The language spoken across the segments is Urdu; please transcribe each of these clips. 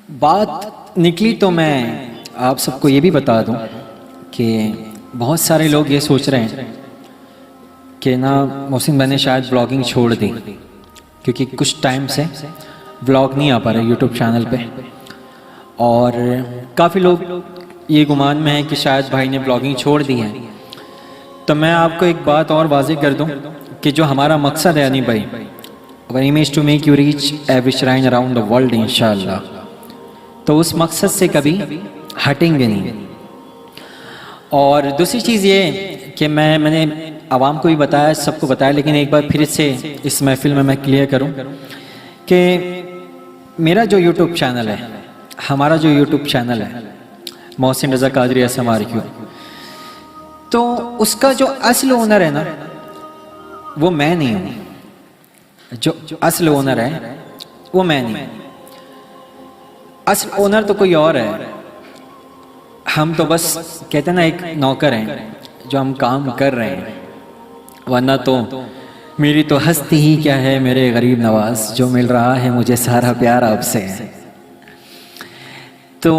بات نکلی تو میں آپ سب کو یہ بھی بتا دوں کہ بہت سارے لوگ یہ سوچ رہے ہیں کہ نا محسن بھائی نے شاید بلاگنگ چھوڑ دی، کیونکہ کچھ ٹائم سے بلاگ نہیں آ پا رہے یوٹیوب چینل پہ، اور کافی لوگ یہ گمان میں ہے کہ شاید بھائی نے بلاگنگ چھوڑ دی ہے۔ تو میں آپ کو ایک بات اور واضح کر دوں کہ جو ہمارا مقصد ہے یعنی بھائی our aim is to make you reach every shrine around the world انشاءاللہ، تو اس مقصد سے کبھی ہٹیں گے نہیں۔ اور دوسری چیز یہ کہ میں نے عوام کو بھی بتایا، سب کو بتایا، لیکن ایک بار پھر سے اس محفل میں کلیئر کروں کہ میرا جو یوٹیوب چینل ہے، ہمارا جو یوٹیوب چینل ہے محسن رضا قادری SMRQ، تو اس کا جو اصل اونر ہے نا وہ میں نہیں ہوں، جو اصل اونر ہے وہ میں نہیں ہوں، اصل اونر تو کوئی اور ہے۔ ہم تو بس کہتے ہیں نا ایک نوکر ہیں جو ہم کام کر رہے ہیں، ورنہ تو میری تو ہستی ہی کیا ہے میرے غریب نواز، جو مل رہا ہے مجھے سارا پیار آپ سے ہے۔ تو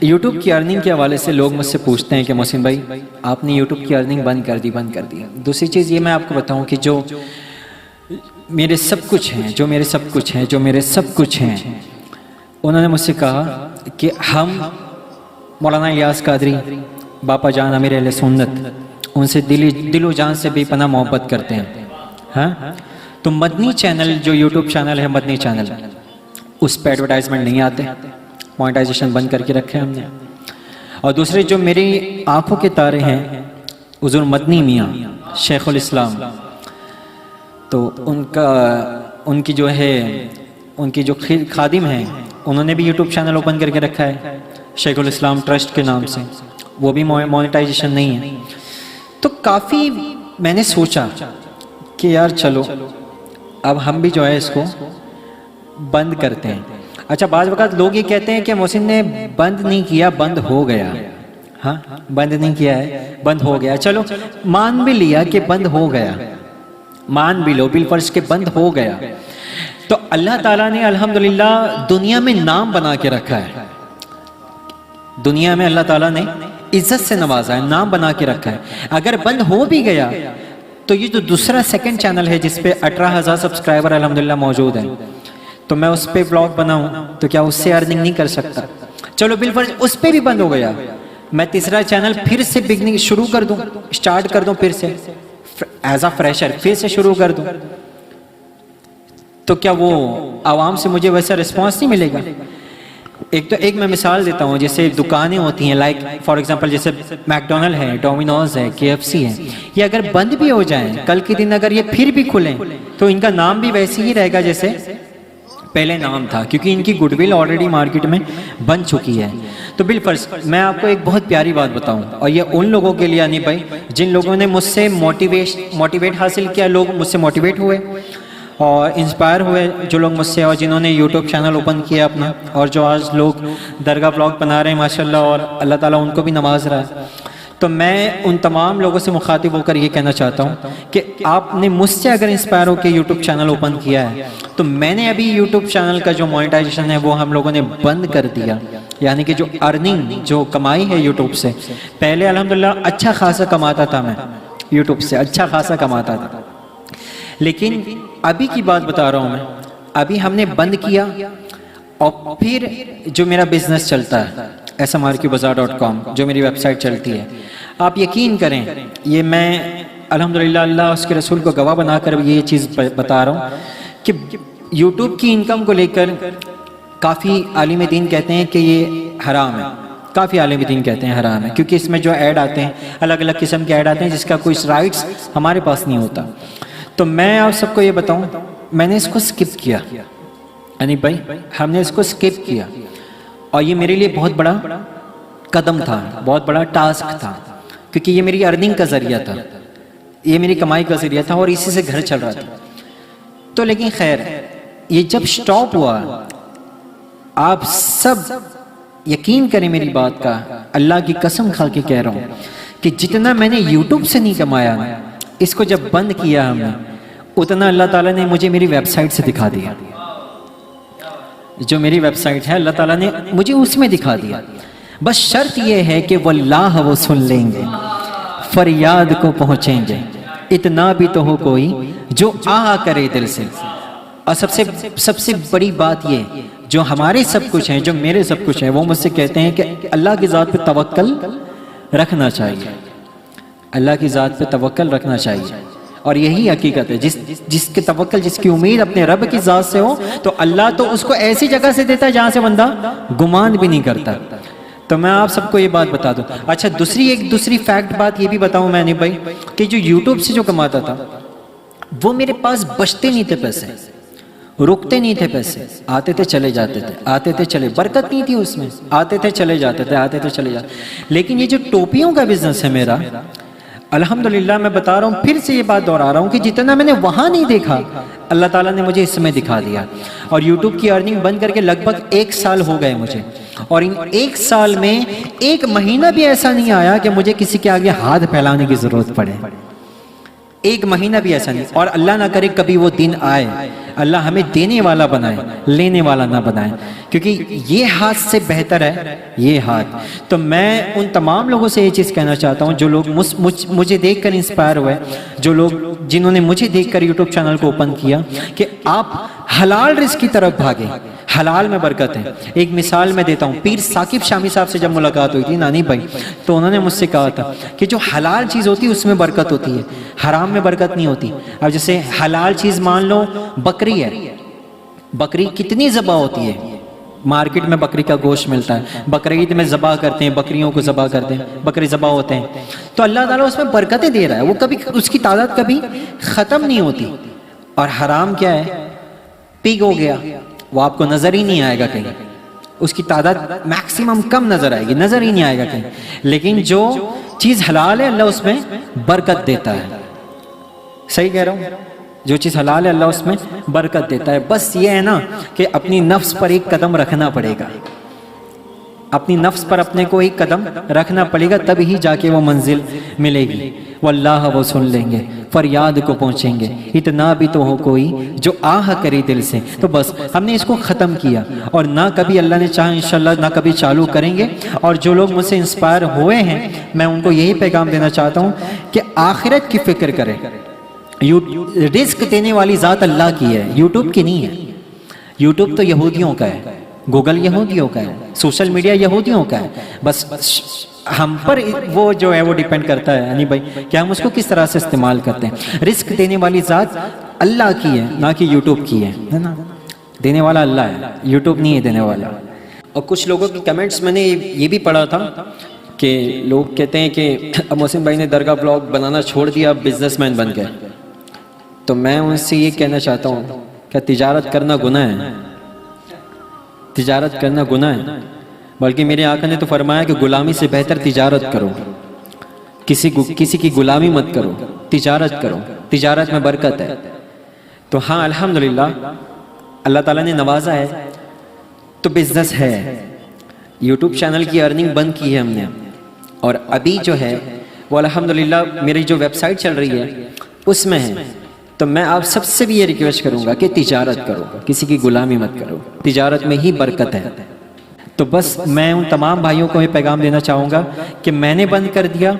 یوٹیوب کی ارننگ کے حوالے سے لوگ مجھ سے پوچھتے ہیں کہ محسن بھائی آپ نے یوٹیوب کی ارننگ بند کر دی۔ دوسری چیز یہ میں آپ کو بتاؤں کہ جو میرے سب کچھ ہیں انہوں نے مجھ سے کہا کہ ہم مولانا الیاس قادری باپا جان امیر اہل سنت ان سے دل و جان سے بے پناہ محبت کرتے ہیں۔ ہاں تو مدنی چینل جو یوٹیوب چینل ہے، مدنی چینل، اس پہ ایڈورٹائزمنٹ نہیں آتے، مونیٹائزیشن بند کر کے رکھے ہم نے۔ اور دوسرے جو میری آنکھوں کے تارے ہیں حضور مدنی میاں شیخ الاسلام، تو ان کی جو خادم ہیں انہوں نے بھی یوٹیوب چینل اوپن کر کے رکھا ہے شیخ الاسلام ٹرسٹ کے نام سے، وہ بھی مونیٹائزیشن نہیں ہے۔ تو کافی میں نے سوچا کہ یار چلو اب ہم بھی جو ہے اس کو بند کرتے ہیں۔ اچھا بعض وقت لوگ یہ کہتے ہیں کہ محسن نے بند نہیں کیا، بند ہو گیا۔ ہاں بند نہیں کیا ہے، بند ہو گیا۔ چلو مان بھی لیا کہ بند ہو گیا، مان بھی لو بالفرض کے بند ہو گیا، تو اللہ تعالیٰ نے الحمدللہ دنیا میں نام بنا کے رکھا ہے، دنیا میں اللہ تعالیٰ نے عزت سے نوازا ہے، نام بنا کے رکھا ہے۔ اگر بند ہو بھی گیا تو یہ جو دوسرا سیکنڈ چینل ہے جس پہ 18,000 سبسکرائبر الحمدللہ موجود ہیں، تو میں اس پہ بلاگ بناؤں تو کیا اس سے ارننگ نہیں کر سکتا؟ چلو بالفرض اس پہ بھی بند ہو گیا، میں تیسرا چینل پھر سے بگننگ شروع کر دوں، سٹارٹ کر دوں، پھر سے ایز اے فریشر پھر سے شروع کر دوں، تو کیا وہ عوام سے مجھے ویسا رسپانس نہیں ملے گا؟ ایک میں مثال دیتا ہوں، جیسے دکانیں ہوتی ہیں، لائک فار ایگزامپل جیسے میکڈونلڈ ہے، ڈومینوز ہے، KFC ہے، یہ اگر بند بھی ہو جائیں کل کے دن اگر یہ پھر بھی کھلیں تو ان کا نام بھی ویسے ہی رہے گا جیسے پہلے نام تھا، کیونکہ ان کی گڈ ول آلریڈی مارکیٹ میں بن چکی ہے۔ تو بالفرض میں آپ کو ایک بہت پیاری بات بتاؤں، اور یہ ان لوگوں کے لیے یعنی بھائی جن لوگوں نے مجھ سے موٹیویٹ حاصل کیا، لوگ مجھ سے موٹیویٹ ہوئے اور انسپائر ہوئے، جو لوگ مجھ سے، اور جنہوں نے یوٹیوب چینل اوپن کیا اپنا، اور جو آج لوگ درگاہ بلاگ بنا رہے ہیں ماشاءاللہ، اور اللہ تعالیٰ ان کو بھی نواز رہا ہے۔ تو میں ان تمام لوگوں سے مخاطب ہو کر یہ کہنا چاہتا ہوں کہ آپ نے مجھ سے اگر انسپائر ہو کے یوٹیوب چینل اوپن کیا ہے، تو میں نے ابھی یوٹیوب چینل کا جو مونیٹائزیشن ہے وہ ہم لوگوں نے بند کر دیا، یعنی کہ جو ارننگ جو کمائی ہے یوٹیوب سے، پہلے الحمدللہ اچھا خاصا کماتا تھا، میں یوٹیوب سے اچھا خاصا کماتا تھا، لیکن ابھی کی بات بتا رہا ہوں میں، ابھی ہم نے بند کیا، اور پھر جو میرا بزنس چلتا ہے smrqbazaar.com، جو میری ویب سائٹ چلتی ہے، آپ یقین کریں یہ میں الحمدللہ اللہ اس کے رسول کو گواہ بنا کر یہ چیز بتا رہا ہوں کہ یوٹیوب کی انکم کو لے کر کافی عالم دین کہتے ہیں کہ یہ حرام ہے، کافی عالم دین کہتے ہیں حرام ہے، کیونکہ اس میں جو ایڈ آتے ہیں الگ الگ قسم کے ایڈ آتے ہیں جس کا کوئی رائٹس ہمارے پاس نہیں ہوتا۔ تو میں آپ سب کو یہ بتاؤں، میں نے اس کو سکپ کیا، یعنی بھائی ہم نے اس کو سکپ کیا، اور یہ میرے لیے بہت بڑا قدم تھا، بہت بڑا ٹاسک تھا، کیونکہ یہ میری ارننگ کا ذریعہ تھا، یہ میری کمائی کا ذریعہ تھا، اور اسی سے گھر چل رہا تھا۔ تو لیکن خیر یہ جب سٹاپ ہوا، آپ سب یقین کریں میری بات کا، اللہ کی قسم کھا کے کہہ رہا ہوں کہ جتنا میں نے یوٹیوب سے نہیں کمایا، اس کو جب بند کیا ہم نے، اتنا اللہ تعالیٰ نے مجھے میری ویب سائٹ سے دکھا دیا۔ جو میری ویب سائٹ ہے اللہ تعالیٰ نے مجھے اس میں دکھا دیا. بس شرط یہ ہے کہ واللہ وہ سن لیں گے، فریاد کو پہنچیں گے. اتنا بھی تو ہو کوئی جو کرے دل سے. اور سب سے بڑی بات یہ، جو ہمارے سب کچھ ہیں، جو میرے سب کچھ ہیں، وہ مجھ سے کہتے ہیں کہ اللہ کی ذات پہ توکل رکھنا چاہیے، اللہ کی ذات پہ توکل رکھنا چاہیے. اور یہی حقیقت ہے، جس کے توکل، جس کی امید اپنے رب کی ذات سے ہو تو اللہ تو اس کو ایسی جگہ سے دیتا ہے جہاں سے بندہ گمان بھی نہیں کرتا. تو میں آپ سب کو یہ بات بتا دوں. اچھا دوسری فیکٹ بات یہ بھی بتاؤں میں نے بھائی کہ جو یوٹیوب سے جو کماتا تھا وہ میرے پاس بچتے نہیں تھے پیسے، رکتے نہیں تھے پیسے، آتے تھے چلے جاتے تھے، آتے تھے چلے، برکت نہیں تھی اس میں، آتے تھے چلے جاتے تھے، آتے تھے چلے جاتے. لیکن یہ جو ٹوپیوں کا بزنس ہے میرا، الحمدللہ میں بتا رہا ہوں، پھر سے یہ بات دہرا رہا ہوں کہ جتنا میں نے وہاں نہیں دیکھا اللہ تعالیٰ نے مجھے اس میں دکھا دیا. اور یوٹیوب کی ارننگ بند کر کے لگ بھگ 1 سال ہو گئے مجھے، اور ان 1 سال میں 1 مہینہ بھی ایسا نہیں آیا کہ مجھے کسی کے آگے ہاتھ پھیلانے کی ضرورت پڑے. 1 مہینہ بھی ایسا نہیں. اور اللہ نہ کرے کبھی وہ دن آئے، اللہ ہمیں دینے والا بنائے، لینے والا نہ بنائے، کیونکہ یہ ہاتھ سے بہتر ہے یہ ہاتھ. تو میں ان تمام لوگوں سے یہ چیز کہنا چاہتا ہوں جو لوگ مجھے دیکھ کر انسپائر ہوئے، جو لوگ جنہوں نے مجھے دیکھ کر یوٹیوب چینل کو اوپن کیا، کہ آپ حلال رزق کی طرف بھاگیں، حلال میں برکت ہے. ایک مثال میں دیتا ہوں، پیر ثاقب شامی صاحب سے جب ملاقات ہوئی تھی نانی بھائی، تو انہوں نے مجھ سے کہا تھا کہ جو حلال چیز ہوتی ہے اس میں برکت ہوتی ہے، حرام میں برکت نہیں ہوتی. اب جیسے حلال چیز مان لو بکری ہے، بکری کتنی ذبح ہوتی ہے، مارکیٹ میں بکری کا گوشت ملتا ہے، بقرعید میں ذبح کرتے ہیں، بکریوں کو ذبح کرتے ہیں، بکرے ذبح ہوتے ہیں. تو اللہ تعالیٰ اس میں برکتیں دے رہا ہے، وہ کبھی اس کی تعداد کبھی ختم نہیں ہوتی. اور حرام کیا ہے؟ پگ ہو گیا، وہ آپ کو نظر ہی نہیں آئے گا کہیں، اس کی تعداد میکسیمم کم نظر آئے گی، نظر ہی نہیں آئے گا کہیں. لیکن جو چیز حلال ہے اللہ اس میں برکت دیتا ہے. صحیح کہہ رہا ہوں؟ جو چیز حلال ہے اللہ اس میں برکت دیتا ہے. بس یہ ہے نا کہ اپنی نفس پر ایک قدم رکھنا پڑے گا، اپنی نفس پر اپنے کو ایک قدم رکھنا پڑے گا، تب ہی جا کے وہ منزل ملے گی. واللہ وہ سن لیں گے، فریاد کو پہنچیں گے. اتنا بھی تو ہو کوئی جو آہ کرے دل سے. تو بس ہم نے اس کو ختم کیا، اور نہ کبھی اللہ نے چاہا انشاءاللہ نہ کبھی چالو کریں گے. اور جو لوگ مجھ سے انسپائر ہوئے ہیں میں ان کو یہی پیغام دینا چاہتا ہوں کہ آخرت کی فکر کریں. رزق دینے والی ذات اللہ کی ہے، یوٹیوب کی نہیں ہے. یوٹیوب تو یہودیوں کا ہے، گوگل یہودیوں کا ہے، سوشل میڈیا یہودیوں کا ہے. بس ہم پر وہ جو ہے وہ ڈیپینڈ کرتا ہے یعنی بھائی کہ ہم اس کو کس طرح سے استعمال کرتے ہیں. رزق دینے والی ذات اللہ کی ہے، نہ کہ یوٹیوب کی ہے نا. دینے والا اللہ ہے، یوٹیوب نہیں ہے دینے والا. اور کچھ لوگوں کی کمنٹس میں نے یہ بھی پڑھا تھا کہ لوگ کہتے ہیں کہ محسن بھائی نے درگاہ بلاگ بنانا چھوڑ دیا، اب بزنس مین بن گئے. تو میں ان سے یہ کہنا چاہتا ہوں کہ تجارت کرنا گناہ ہے، تجارت کرنا گناہ ہے. بلکہ میرے آقا نے تو فرمایا کہ غلامی سے بہتر تجارت کرو، کسی کی غلامی مت کرو، تجارت کرو، تجارت میں برکت ہے. تو ہاں الحمدللہ اللہ تعالیٰ نے نوازا ہے تو بزنس ہے. یوٹیوب چینل کی ارننگ بند کی ہے ہم نے، اور ابھی جو ہے وہ الحمدللہ میری جو ویب سائٹ چل رہی ہے اس میں ہے. تو میں آپ سب سے بھی یہ ریکویسٹ کروں گا کہ تجارت کرو، کسی کی غلامی مت کرو، تجارت میں ہی برکت ہے. تو بس میں ان تمام بھائیوں کو یہ پیغام دینا چاہوں گا کہ میں نے بند کر دیا،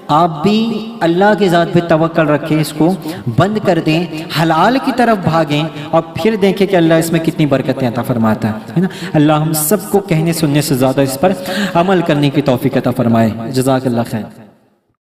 آپ بھی اللہ کی ذات پہ توکل رکھیں، اس کو بند کر دیں، حلال کی طرف بھاگیں، اور پھر دیکھیں کہ اللہ اس میں کتنی برکتیں عطا فرماتا ہے نا. اللہ ہم سب کو کہنے سننے سے زیادہ اس پر عمل کرنے کی توفیق عطا فرمائے. جزاک اللہ خیر.